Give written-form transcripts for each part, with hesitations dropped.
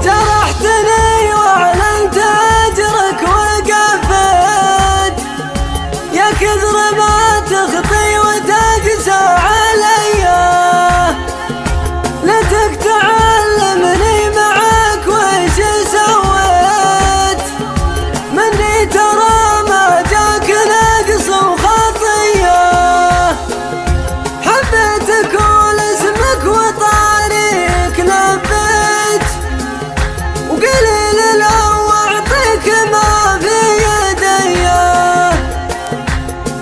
جرحتني واعلنت اجرك وقفت يا كثر ما تخطي وتقسى عليا ليتك تعلمني معك وش سويت مني ترى ما جاك نقص وخطيه حبيتك ولاسمك وطاريك لبيت وقليل لو اعطيك ما في يدي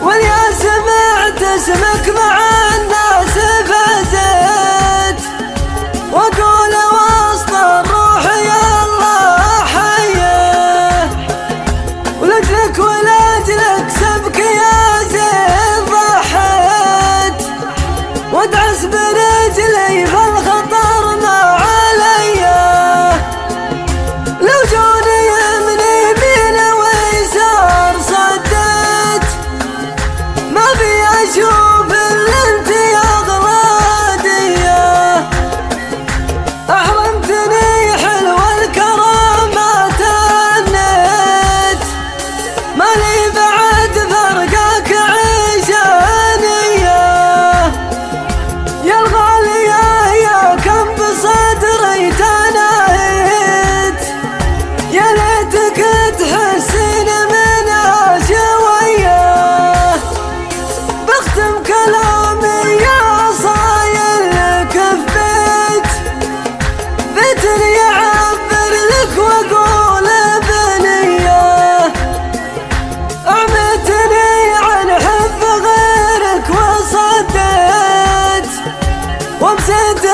واليا سمعت اسمك مع الناس فزت واقول وسط الروح يا الله حيه ولجلك ولاجلك سبك يا زين ضحيت وادعس برجلي فالخطر ما عليا لو جوني من يمين ويسار صديت ما في اشوف الا انت يا غراديه احرمتني حلو الكرامات النت مالي بعد فرقك عشانيه يا الغاليه يا كم بصدري تناهيت يا ليتك تحسين منها شويه بختم كلامي يا صاير لك في بيت يعبر لك واقول بنيه اعمتني عن حب غيرك وصديت ومسيت